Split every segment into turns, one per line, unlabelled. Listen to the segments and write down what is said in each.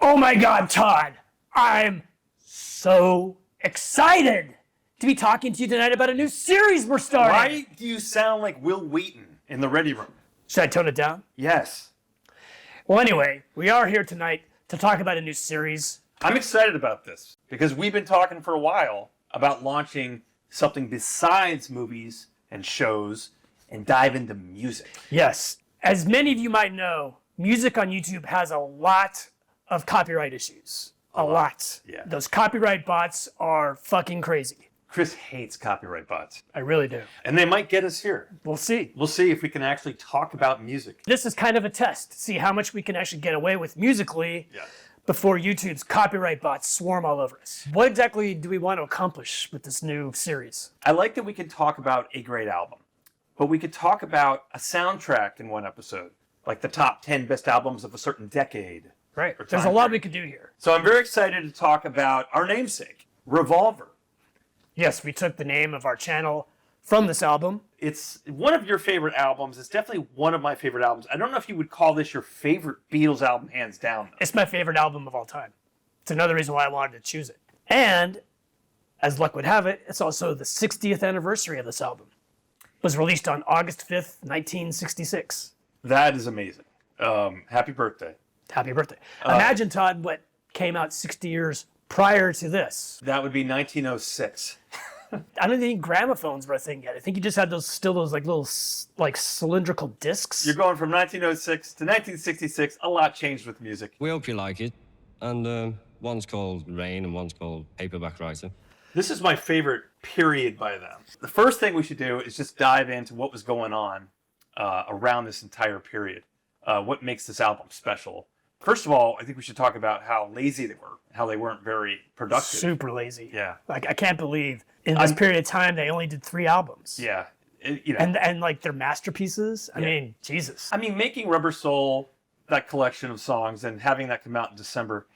Oh my God, Todd! I'm so excited to be talking to you tonight about a new series we're starting.
Why do you sound like Will Wheaton in the Ready Room?
Should I tone it down?
Yes.
Well, anyway, we are here tonight to talk about a new series.
I'm excited about this because we've been talking for a while about launching something besides movies and shows and dive into music.
Yes. As many of you might know, music on YouTube has a lot of copyright issues. A lot.
Yeah.
Those copyright bots are fucking crazy.
Chris hates copyright bots.
I really do.
And they might get us here.
We'll see.
We'll see if we can actually talk about music.
This is kind of a test to see how much we can actually get away with musically
Yeah.
before YouTube's copyright bots swarm all over us. What exactly do we want to accomplish with this new series?
I like that we can talk about a great album, but we could talk about a soundtrack in one episode, like the top 10 best albums of a certain decade.
Right.
Or
There's a
time
lot
period.
we could do here.
So I'm very excited to talk about our namesake, Revolver.
Yes, we took the name of our channel from this album.
It's one of your favorite albums. It's definitely one of my favorite albums. I don't know if you would call this your favorite Beatles album, hands down, though.
It's my favorite album of all time. It's another reason why I wanted to choose it. And, as luck would have it, it's also the 60th anniversary of this album. It was released on August 5th, 1966.
That is amazing. Happy birthday.
Happy birthday. Imagine, Todd, what came out 60 years prior to this.
That would be 1906.
I don't think gramophones were a thing yet. I think you just had those little cylindrical discs.
You're going from 1906 to 1966. A lot changed with music.
We hope you like it. And one's called Rain and one's called Paperback Writer.
This is my favorite period by them. The first thing we should do is just dive into what was going on around this entire period. What makes this album special? First of all, I think we should talk about how lazy they were, how they weren't very productive.
Super lazy.
Yeah.
Like, I can't believe in this period of time they only did 3 albums.
Yeah.
And like their masterpieces. I mean, Jesus.
I mean, making Rubber Soul, that collection of songs, and having that come out in December,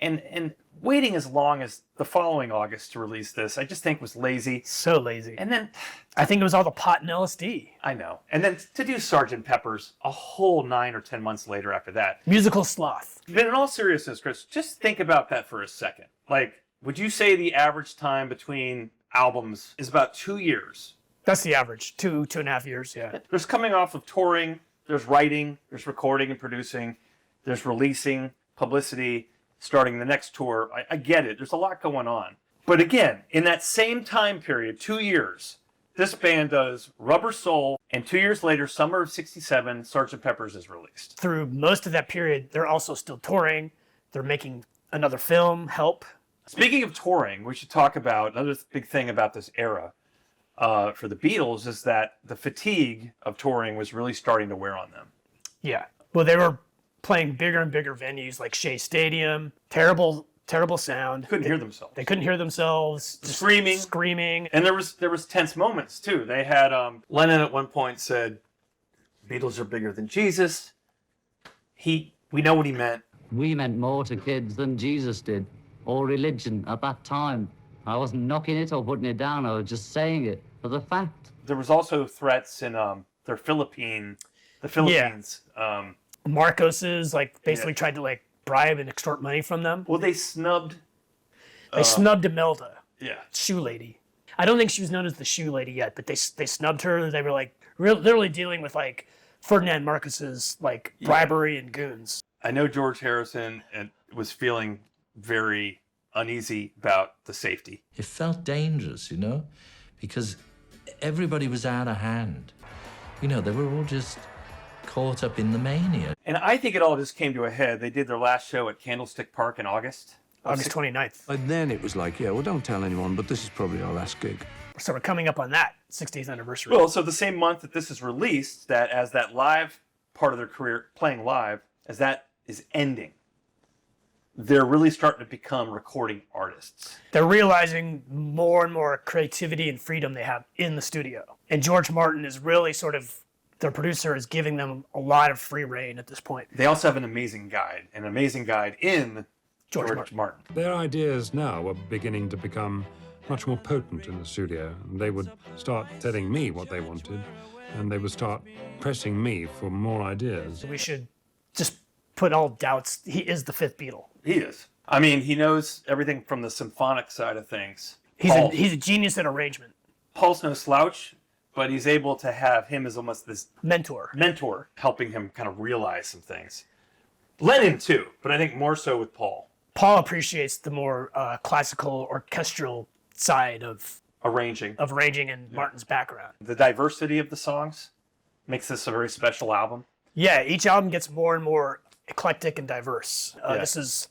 and waiting as long as the following August to release this, I just think was lazy.
So lazy.
And then,
I think it was all the pot and LSD.
I know. And then to do Sgt. Pepper's a whole 9 or 10 months later after that.
Musical sloth.
But in all seriousness, Chris, just think about that for a second. Like, would you say the average time between albums is about 2 years?
That's the average. 2.5 years, yeah.
There's coming off of touring, there's writing, there's recording and producing, there's releasing, publicity, starting the next tour. I get it. There's a lot going on. But again, in that same time period, 2 years, this band does Rubber Soul, and 2 years later, summer of '67, Sgt. Pepper's is released.
Through most of that period, they're also still touring. They're making another film, Help.
Speaking of touring, we should talk about another big thing about this era for the Beatles is that the fatigue of touring was really starting to wear on them.
Yeah. Well, they were playing bigger and bigger venues like Shea Stadium. Terrible sound.
Couldn't hear themselves.
They couldn't hear themselves. Just screaming.
And there was tense moments too. They had Lennon at one point said, "Beatles are bigger than Jesus." We know what he meant.
We meant more to kids than Jesus did, or religion at that time. I wasn't knocking it or putting it down. I was just saying it for the fact.
There was also threats in the Philippines.
Marcos's basically tried to bribe and extort money from them.
Well, they snubbed.
They snubbed Imelda,
Yeah.
shoe lady. I don't think she was known as the shoe lady yet, but they snubbed her. They were literally dealing with Ferdinand Marcos's bribery and goons.
I know George Harrison was feeling very uneasy about the safety.
It felt dangerous, because everybody was out of hand. They were all just caught up in the mania.
And I think it all just came to a head. They did their last show at Candlestick Park in August
29th.
And then it was like, yeah, well, don't tell anyone, but this is probably our last gig.
So we're coming up on that 60th anniversary.
Well, so the same month that this is released, that as that live part of their career, playing live, as that is ending, they're really starting to become recording artists.
They're realizing more and more creativity and freedom they have in the studio. And George Martin is really their producer is giving them a lot of free reign at this point.
They also have an amazing guide in George Martin.
Their ideas now were beginning to become much more potent in the studio. They would start telling me what they wanted, and they would start pressing me for more ideas.
We should just put all doubts, he is the fifth Beatle.
He is. I mean, he knows everything from the symphonic side of things.
He's a genius at arrangement.
Paul's no slouch, but he's able to have him as almost this
Mentor.
helping him kind of realize some things. Lennon too, but I think more so with Paul.
Paul appreciates the more classical orchestral side of
Arranging.
and Martin's background.
The diversity of the songs makes this a very special album.
Yeah, each album gets more and more eclectic and diverse.
Yeah.
This is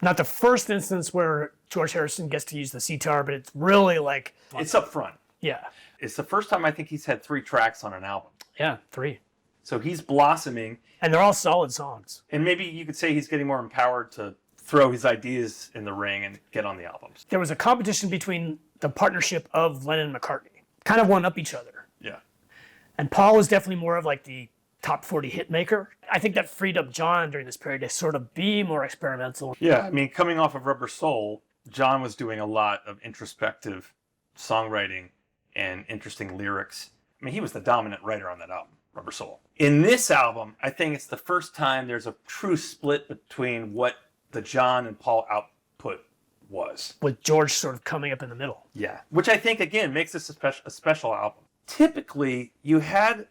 not the first instance where George Harrison gets to use the sitar, but it's really like...
It's up front.
Yeah.
It's the first time I think he's had 3 tracks on an album.
Yeah, 3.
So he's blossoming.
And they're all solid songs.
And maybe you could say he's getting more empowered to throw his ideas in the ring and get on the albums.
There was a competition between the partnership of Lennon and McCartney. Kind of one up each other.
Yeah.
And Paul was definitely more of like the top 40 hit maker. I think that freed up John during this period to sort of be more experimental.
Yeah, I mean, coming off of Rubber Soul, John was doing a lot of introspective songwriting and interesting lyrics. I mean, he was the dominant writer on that album, Rubber Soul. In this album, I think it's the first time there's a true split between what the John and Paul output was.
With George sort of coming up in the middle.
Yeah, which I think, again, makes this a special album. Typically, you had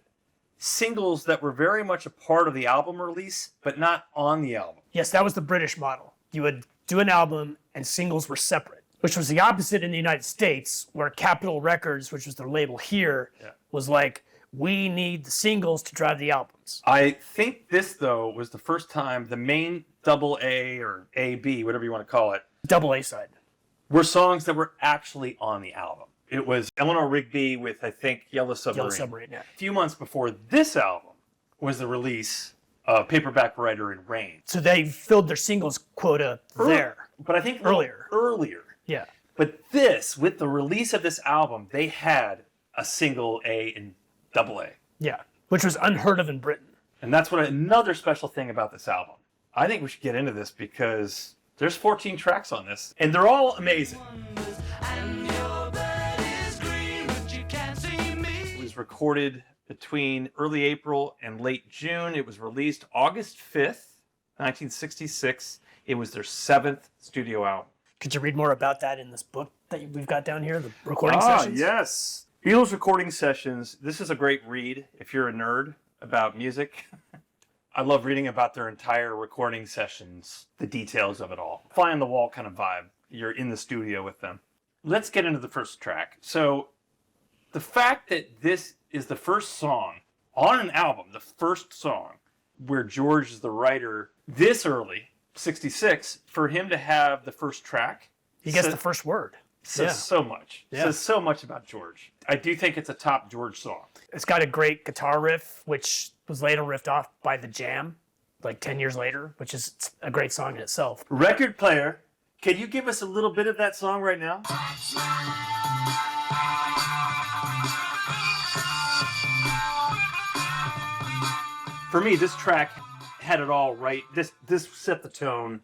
singles that were very much a part of the album release, but not on the album.
Yes, that was the British model. You would do an album and singles were separate, which was the opposite in the United States, where Capitol Records, which was their label here, was like, we need the singles to drive the albums.
I think this, though, was the first time the main double A or AB, whatever you want to call it,
Double A side.
were songs that were actually on the album. It was Eleanor Rigby with, I think, Yellow Submarine.
Yellow Submarine, yeah.
A few months before this album was the release of Paperback Writer in Rain.
So they filled their singles quota there.
But I think
Earlier.
Yeah.
But
this, with the release of this album, they had a single A and double A.
Yeah, which was unheard of in Britain.
And that's what another special thing about this album. I think we should get into this because there's 14 tracks on this, and they're all amazing. It was recorded between early April and late June. It was released August 5th, 1966. It was their 7th studio album.
Could you read more about that in this book that we've got down here, the recording sessions?
Yes. Beatles recording sessions. This is a great read if you're a nerd about music. I love reading about their entire recording sessions, the details of it all. Fly on the wall kind of vibe. You're in the studio with them. Let's get into the first track. So the fact that this is the first song on an album, the first song where George is the writer this early, 66, for him to have the first track.
He gets the first word.
Says so much.
Yeah.
Says so much about George. I do think it's a top George song.
It's got a great guitar riff, which was later riffed off by The Jam, like 10 years later, which is a great song in itself.
Record player, can you give us a little bit of that song right now? For me, this track had it all right. This set the tone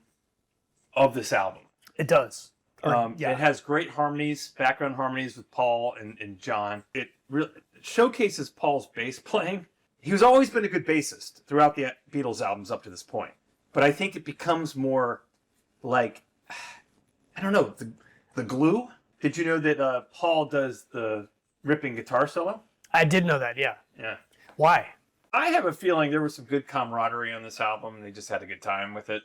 of this album.
It does.
It has great harmonies, background harmonies with Paul and John. It really showcases Paul's bass playing. He's always been a good bassist throughout the Beatles albums up to this point. But I think it becomes more like, I don't know, the glue. Did you know that Paul does the ripping guitar solo?
I did know that, yeah.
Yeah.
Why?
I have a feeling there was some good camaraderie on this album, and they just had a good time with it.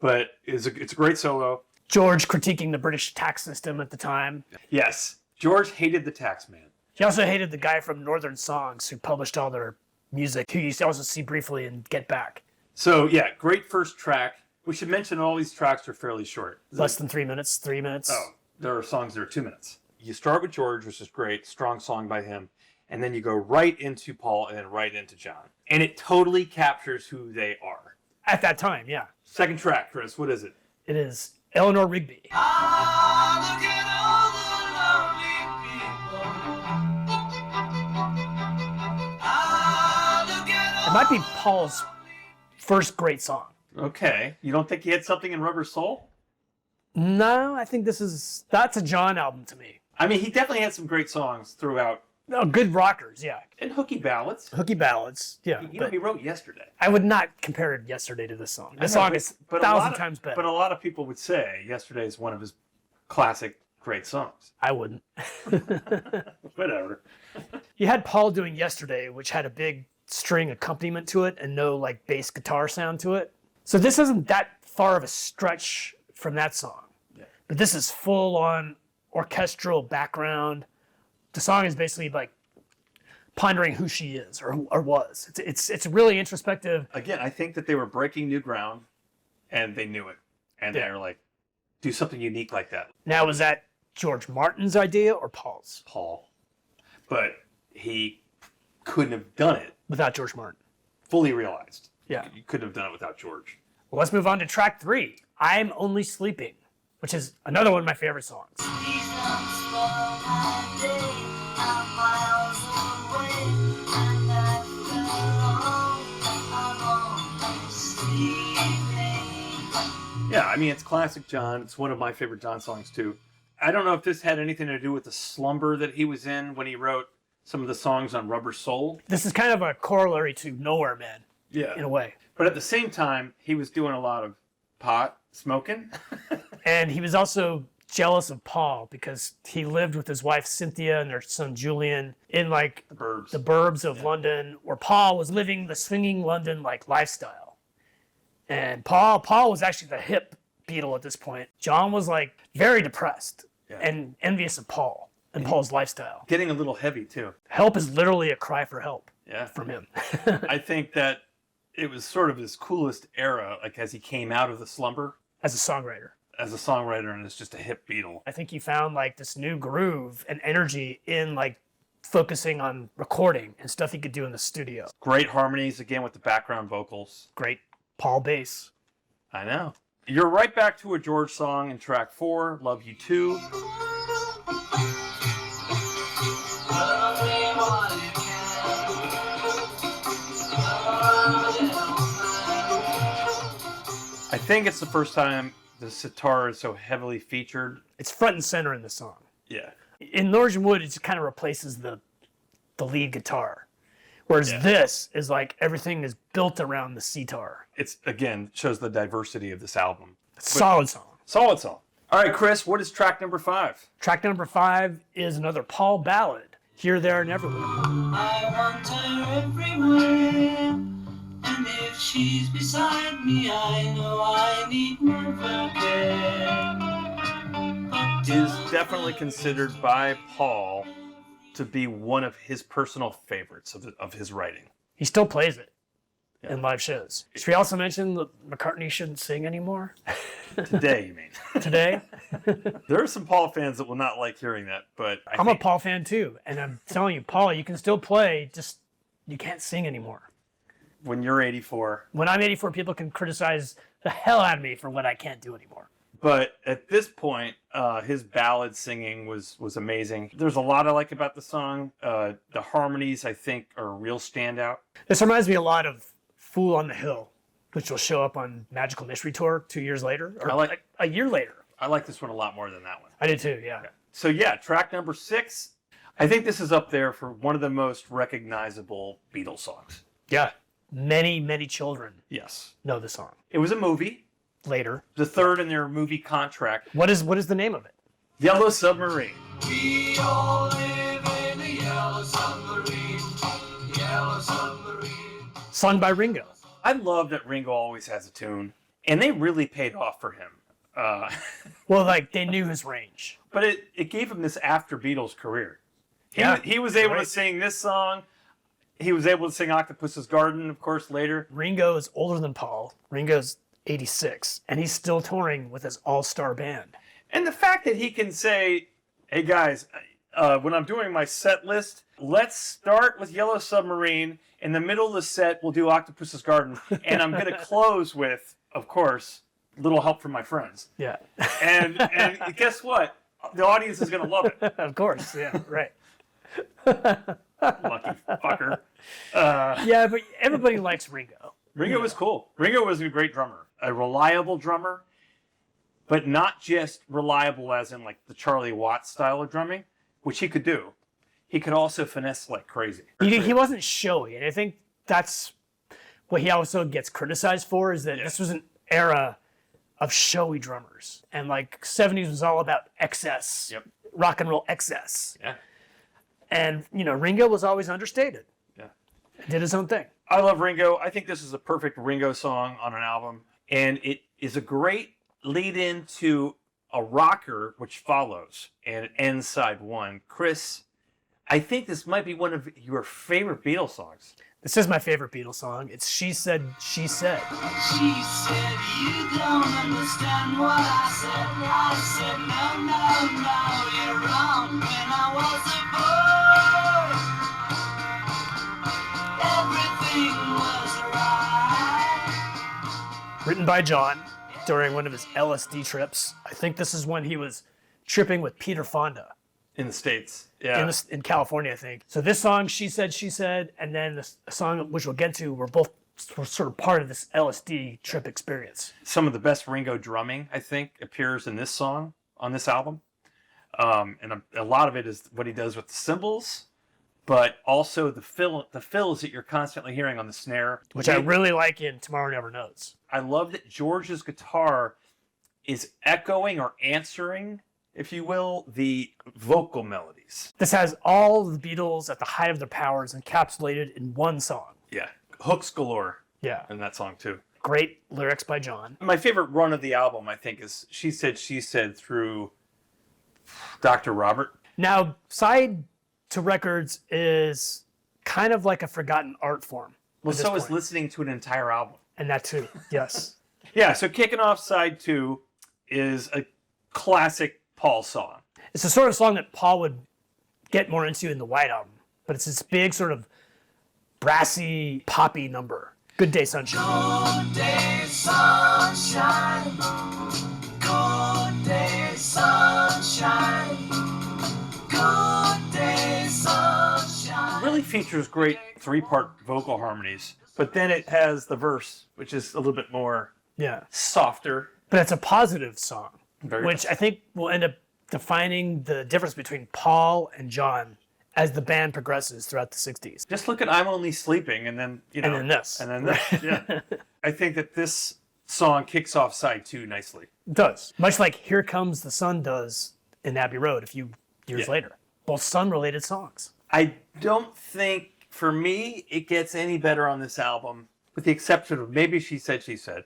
But it's a great solo.
George critiquing the British tax system at the time.
Yes. George hated the tax man.
He also hated the guy from Northern Songs who published all their music, who you used to also see briefly in Get Back.
So, yeah, great first track. We should mention all these tracks are fairly short.
Less than 3 minutes, 3 minutes.
Oh, there are songs that are 2 minutes. You start with George, which is great, strong song by him, and then you go right into Paul and then right into John. And it totally captures who they are.
At that time, yeah.
Second track, Chris, what is it?
It is Eleanor Rigby.
Look at all the lonely people.
It might be Paul's first great song.
Okay. You don't think he had something in Rubber Soul?
No, I think that's a John album to me.
I mean, he definitely had some great songs throughout
No, good rockers, yeah.
And hooky ballads.
Hooky ballads, yeah.
You know,
But
he wrote Yesterday.
I would not compare Yesterday to this song. This
I know,
song
but-
is
but a
1,000
lot of-
times better.
But a lot of people would say Yesterday is one of his classic great songs.
I wouldn't.
Whatever.
You had Paul doing Yesterday, which had a big string accompaniment to it and no like bass guitar sound to it. So this isn't that far of a stretch from that song.
Yeah.
But this is full on orchestral background. The song is basically like pondering who she is or was. It's really introspective.
Again, I think that they were breaking new ground, and they knew it, and
Yeah.
they were like, do something unique like that,
Now, was that George Martin's idea or Paul's?
Paul. But he couldn't have done it.
Without George Martin.
Fully realized.
Yeah.
You couldn't have done it without George.
Well, let's move on to track 3, I'm Only Sleeping, which is another one of my favorite songs.
Yeah, I mean, it's classic John. It's one of my favorite John songs, too. I don't know if this had anything to do with the slumber that he was in when he wrote some of the songs on Rubber Soul.
This is kind of a corollary to Nowhere Man,
Yeah.
in a way.
But at the same time, he was doing a lot of pot smoking.
And he was also jealous of Paul because he lived with his wife Cynthia and their son Julian in like
The Burbs.
the burbs of London, where Paul was living the swinging London like lifestyle. And Paul was actually the hip Beatle at this point. John was like very depressed and envious of Paul and Paul's lifestyle.
Getting a little heavy, too.
Help is literally a cry for help
Yeah.
from him.
I think that it was sort of his coolest era, like as he came out of the slumber
As a songwriter.
as a songwriter and as just a hip Beatle.
I think he found like this new groove and energy in like focusing on recording and stuff he could do in the studio.
Great harmonies, again, with the background vocals.
Great Paul bass.
I know. You're right back to a George song in track 4, Love You Too. I think it's the first time the sitar is so heavily featured.
It's front and center in the song.
Yeah.
In Norwegian Wood, it just kind of replaces the lead guitar. Whereas this is like everything is built around the sitar.
It's, again, shows the diversity of this album.
Solid song.
Solid song. All right, Chris, what is track number 5?
Track number 5 is another Paul ballad, Here, There, and Everywhere.
I want her everywhere, and if she's beside me, I know I need never care. But
Is definitely considered by Paul to be one of his personal favorites of his writing.
He still plays it in live shows. Should we also mention that McCartney shouldn't sing anymore
Today, you mean?
today?
There are some Paul fans that will not like hearing that, but
I'm a Paul fan too, and I'm telling you, Paul, you can still play, just you can't sing anymore.
when you're 84.
When I'm 84, people can criticize the hell out of me for what I can't do anymore.
But at this point, his ballad singing was amazing. There's a lot I like about the song. The harmonies, I think, are a real standout.
This reminds me a lot of Fool on the Hill, which will show up on Magical Mystery Tour 2 years later, or
I like-
a year later.
I like this one a lot more than that one.
I did too, yeah.
So yeah, track number 6. I think this is up there for one of the most recognizable Beatles songs.
Yeah. Many, many children
Yes.
know the song.
It was a movie,
Later.
the third in their movie contract,
What is the name of it?
Yellow Submarine.
we all live in a yellow submarine, yellow submarine.
Sung by Ringo.
I love that Ringo always has a tune, and they really paid off for him.
Well, like they knew his range.
But it gave him this after Beatles career.
Yeah,
He was able to
right.
sing this song. He was able to sing Octopus's Garden, of course, later.
Ringo is older than Paul. Ringo's 86, and he's still touring with his all-star band.
And the fact that he can say, hey guys, when I'm doing my set list, let's start with Yellow Submarine. In the middle of the set, we'll do Octopus's Garden. And I'm going to close with, of course, Little Help from My Friends.
Yeah.
And guess what? The audience is going to love it.
Of course, yeah, right.
Lucky fucker.
Yeah, but everybody likes Ringo.
Ringo was cool. Ringo was a great drummer, a reliable drummer, but not just reliable as in like the Charlie Watts style of drumming, which he could do. he could also finesse like crazy.
He wasn't showy, and I think that's what he also gets criticized for, is that this was an era of showy drummers, and like 70s was all about excess, rock and roll excess.
Yeah.
And Ringo was always understated.
Yeah.
Did his own thing.
I love Ringo. I think this is a perfect Ringo song on an album, and it is a great lead into a rocker which follows and it ends side one. Chris, I think this might be one of your favorite Beatles songs.
This is my favorite Beatles song. It's She Said, She Said.
She said, you don't understand what I said. I said, no, you're wrong. When I was a boy, everything was right.
Written by John during one of his LSD trips. I think this is when he was tripping with Peter Fonda.
In the States, yeah.
In California, I think. So this song, She Said, and then the song, which we'll get to, were sort of part of this LSD trip experience.
Some of the best Ringo drumming, I think, appears in this song on this album. And a lot of it is what he does with the cymbals, but also the fills that you're constantly hearing on the snare.
Which I really like in Tomorrow Never Knows.
I love that George's guitar is echoing or answering, if you will, the vocal melodies.
This has all the Beatles at the height of their powers encapsulated in one song.
Yeah. Hooks galore.
Yeah.
In that song, too.
Great lyrics by John.
My favorite run of the album, I think, is She Said through Dr. Robert.
Now, side to records is kind of like a forgotten art form.
Well, so is listening to an entire album.
And that too, yes.
Yeah, so kicking off side two is a classic Paul song.
It's the sort of song that Paul would get more into in the White Album, but it's this big sort of brassy, poppy number. Good Day Sunshine.
Good day, sunshine. Good day, sunshine. Good day, sunshine.
Really features great three-part vocal harmonies, but then it has the verse, which is a little bit more softer.
But it's a positive song,
Very
which I think will end up defining the difference between Paul and John as the band progresses throughout the 60s.
Just look at I'm Only Sleeping, and then,
And then this.
And then this, yeah. I think that this song kicks off side two nicely.
It does. Much like Here Comes the Sun does in Abbey Road a few years later. Both sun-related songs.
I don't think, for me, it gets any better on this album, with the exception of maybe She Said.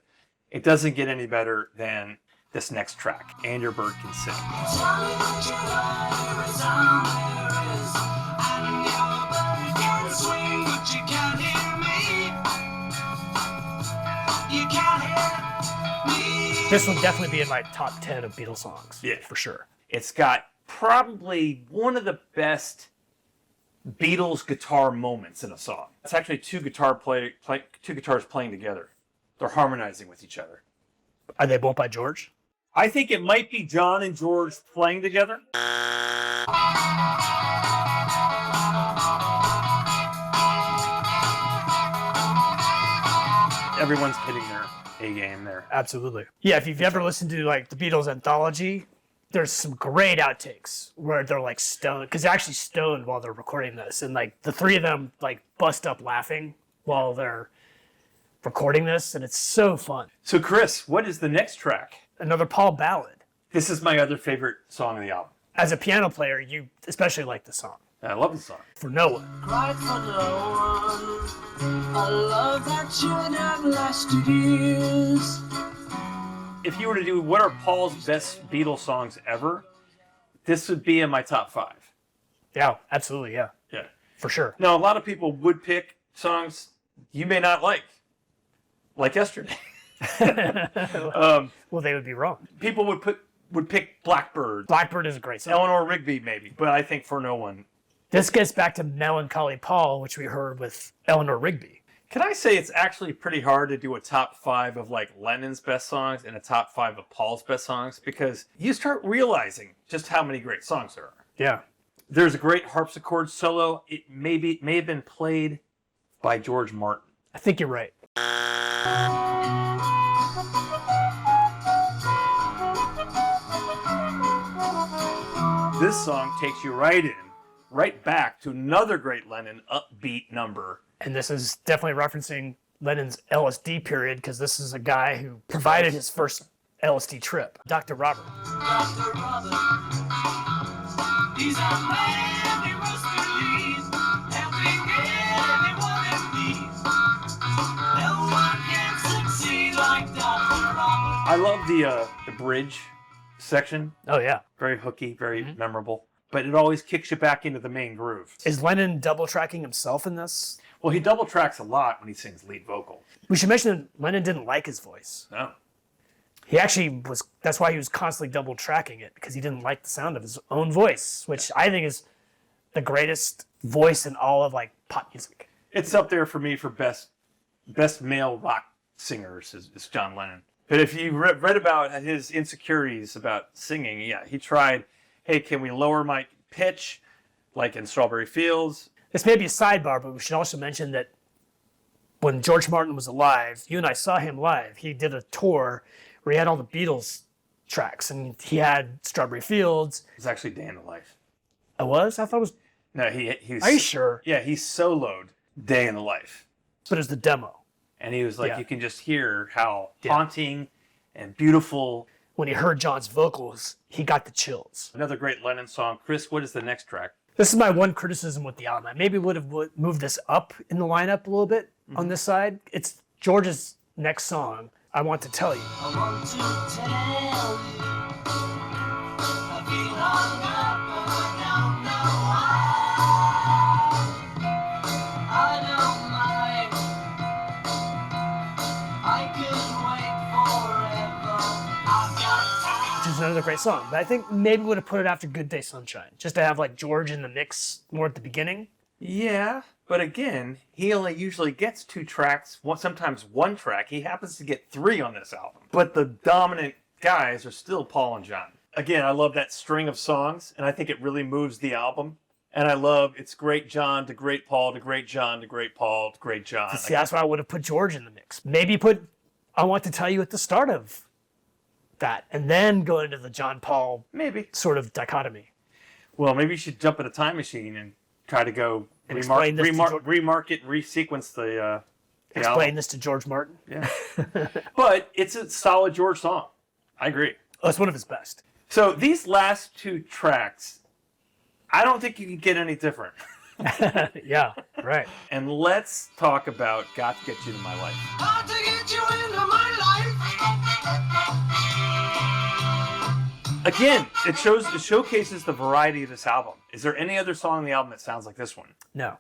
It doesn't get any better than this next track, And Your Bird Can Sing.
Tell me that your love is all there is, and your bird can swing, but you can't hear me. You can't hear me.
This will definitely be in my top 10 of Beatles songs.
Yeah.
For sure.
It's got probably one of the best Beatles guitar moments in a song. It's actually two guitars playing together. They're harmonizing with each other.
Are they both by George?
I think it might be John and George playing together. Everyone's hitting their A game there.
Absolutely. Yeah, if you've ever listened to like the Beatles anthology, there's some great outtakes where they're like stoned, because they're actually stoned while they're recording this, and like the three of them like bust up laughing while they're recording this, and it's so fun.
So Chris, what is the next track?
Another Paul ballad.
This is my other favorite song on the album.
As a piano player, you especially like the song.
I love the song.
For No One.
Cried for no one, a love that should have lasted years.
If you were to do what are Paul's best Beatles songs ever, this would be in my top 5.
Yeah, absolutely, yeah.
Yeah.
For sure.
Now, a lot of people would pick songs you may not like Yesterday.
Well, they would be wrong.
People would pick Blackbird.
Blackbird is a great song.
Eleanor Rigby, maybe, but I think For No One.
This gets back to Melancholy Paul, which we heard with Eleanor Rigby.
Can I say it's actually pretty hard to do a top 5 of like Lennon's best songs and a top 5 of Paul's best songs, because you start realizing just how many great songs there are.
Yeah.
There's a great harpsichord solo. It may have been played by George Martin.
I think you're right.
This song takes you right in right back to another great Lennon upbeat number.
And this is definitely referencing Lennon's LSD period, because this is a guy who provided his first LSD trip, Dr. Robert.
Dr. Robert, he's a man he must believe, helping anyone in need. No one can succeed like Dr. Robert.
I love the bridge section.
Oh, yeah.
Very hooky, very memorable. But it always kicks you back into the main groove.
Is Lennon double tracking himself in this?
Well, he double tracks a lot when he sings lead vocal.
We should mention that Lennon didn't like his voice.
No.
He actually was, that's why he was constantly double tracking it, because he didn't like the sound of his own voice, which I think is the greatest voice in all of like pop music.
It's up there for me for best male rock singers is John Lennon. But if you read about his insecurities about singing, yeah, he tried, hey, can we lower my pitch, like in Strawberry Fields?
This may be a sidebar, but we should also mention that when George Martin was alive, you and I saw him live. He did a tour where he had all the Beatles tracks, and he had Strawberry Fields.
It was actually Day in the Life.
It was? I thought it was.
No, he was.
Are you sure?
Yeah, he soloed Day in the Life.
But it's the demo.
And he was like,
Yeah.
you can just hear how haunting and beautiful.
When he heard John's vocals, he got the chills.
Another great Lennon song. Chris, what is the next track?
This is my one criticism with the album. I maybe would have moved this up in the lineup a little bit on this side. It's George's next song, I Want to Tell You.
I want to tell you, I feel hung up and I don't know why. I don't mind, I could wait forever. I've got time.
Which is another great song. But I think maybe would have put it after Good Day Sunshine, just to have like George in the mix more at the beginning.
Yeah, but again, he only usually gets 2 tracks, sometimes 1 track. He happens to get 3 on this album. But the dominant guys are still Paul and John. Again, I love that string of songs, and I think it really moves the album. And I love it's great John to great Paul to great John to great Paul to great John.
See, that's why I would have put George in the mix. Maybe put I Want to Tell You at the start of that, and then go into the John Paul
Maybe.
sort of dichotomy.
Well, maybe you should jump in a time machine and try to go
And explain this to George-
remark it, resequence the
Explain
album.
this to George Martin.
Yeah. But it's a solid George song. I agree.
Oh, it's one of his best.
So these last 2 tracks, I don't think you can get any different.
Yeah, right.
And let's talk about Got to Get You to My Life.
Got to get you into my life.
Again, it showcases the variety of this album. Is there any other song on the album that sounds like this one?
No.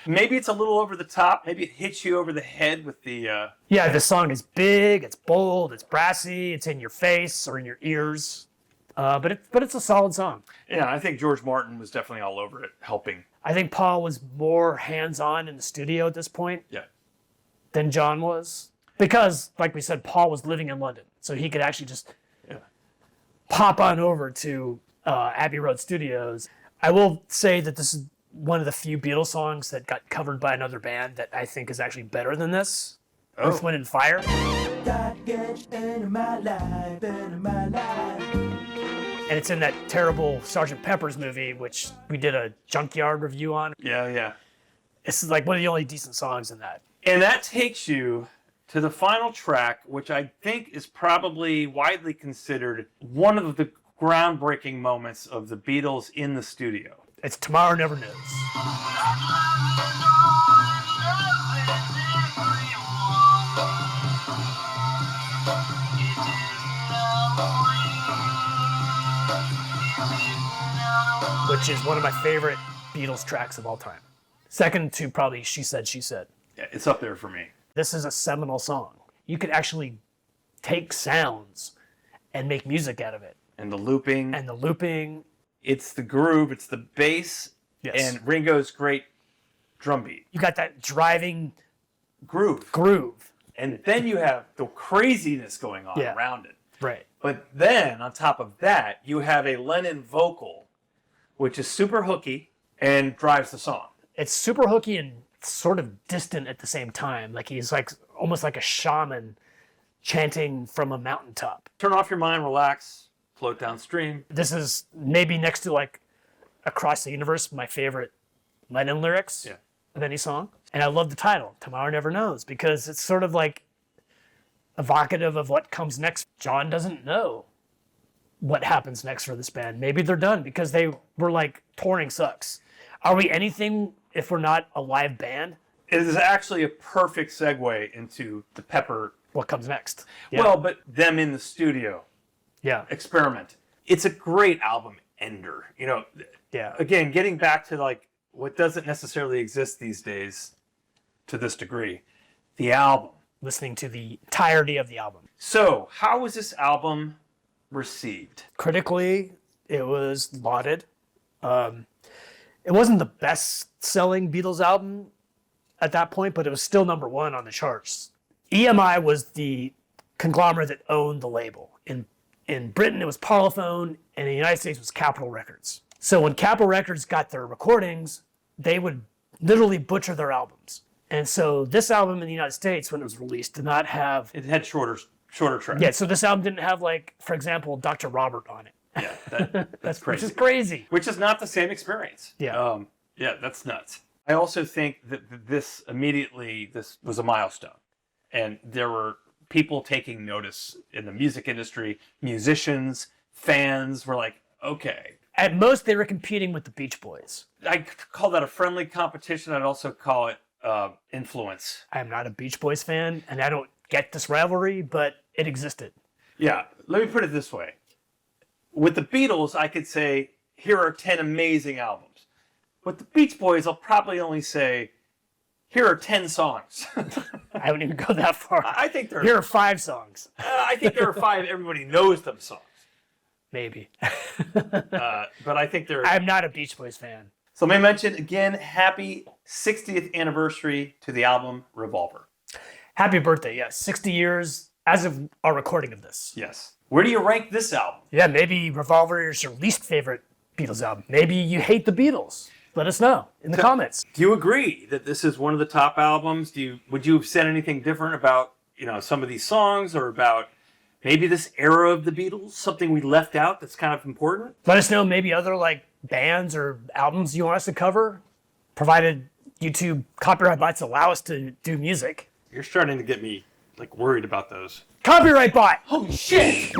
Maybe it's a little over the top. Maybe it hits you over the head with the...
Yeah, the song is big, it's bold, it's brassy, it's in your face or in your ears. But it's a solid song.
Yeah, I think George Martin was definitely all over it, helping.
I think Paul was more hands-on in the studio at this point
Yeah.
than John was. Because, like we said, Paul was living in London. So he could actually just pop on over to Abbey Road Studios. I will say that this is one of the few Beatles songs that got covered by another band that I think is actually better than this. Earth, Wind & Fire. And it's in that terrible Sgt. Pepper's movie, which we did a Junkyard review on.
Yeah.
This is like one of the only decent songs in that.
And that takes you to the final track, which I think is probably widely considered one of the groundbreaking moments of the Beatles in the studio.
It's Tomorrow Never Knows. Which is one of my favorite Beatles tracks of all time. Second to probably She Said, She Said.
Yeah, it's up there for me.
This is a seminal song. You could actually take sounds and make music out of it.
And the looping.
And the looping.
It's the groove, it's the bass,
Yes.
and Ringo's great drum beat.
You got that driving
Groove. And then you have the craziness going on
Yeah.
around it.
Right.
But then, on top of that, you have a Lennon vocal, which is super hooky and drives the song.
It's super hooky and sort of distant at the same time. Like he's like almost like a shaman chanting from a mountaintop.
Turn off your mind, relax, float downstream.
This is maybe next to like Across the Universe, my favorite Lennon lyrics
Yeah.
of any song. And I love the title, Tomorrow Never Knows, because it's sort of like evocative of what comes next. John doesn't know what happens next for this band. Maybe they're done because they were like, touring sucks. Are we anything if we're not a live band?
It is actually a perfect segue into the Pepper.
What comes next? Yeah.
Well, but them in the studio,
yeah.
experiment. It's a great album ender. You know,
Yeah.
again, getting back to like what doesn't necessarily exist these days to this degree, the album.
Listening to the entirety of the album.
So, how was this album received?
Critically, it was lauded. It wasn't the best-selling Beatles album at that point, but it was still number one on the charts. EMI was the conglomerate that owned the label. In Britain, it was Parlophone, and in the United States, it was Capitol Records. So when Capitol Records got their recordings, they would literally butcher their albums. And so this album in the United States, when it was released, did not have...
It had shorter tracks.
Yeah, so this album didn't have, like, for example, Dr. Robert on it.
Yeah, that's crazy.
Which is crazy.
Which is not the same experience.
Yeah.
Yeah, that's nuts. I also think that this was a milestone. And there were people taking notice in the music industry, musicians, fans were like, okay.
At most, they were competing with the Beach Boys.
I call that a friendly competition. I'd also call it influence.
I am not a Beach Boys fan, and I don't get this rivalry, but it existed.
Yeah, let me put it this way. With the Beatles, I could say, here are 10 amazing albums. With the Beach Boys, I'll probably only say, here are 10 songs.
I wouldn't even go that far.
I think there
Here are 5 songs.
I think there are 5 everybody knows them songs.
Maybe.
But I think there are...
I'm not a Beach Boys fan.
So let me mention again, happy 60th anniversary to the album Revolver.
Happy birthday, yes. 60 years as of our recording of this.
Yes. Where do you rank this album?
Yeah, maybe Revolver is your least favorite Beatles album. Maybe you hate the Beatles. Let us know in the comments.
Do you agree that this is one of the top albums? Would you have said anything different about, some of these songs or about maybe this era of the Beatles? Something we left out that's kind of important?
Let us know maybe other bands or albums you want us to cover, provided YouTube copyright bites allow us to do music.
You're starting to get me worried about those.
Copyright bot!
Holy shit!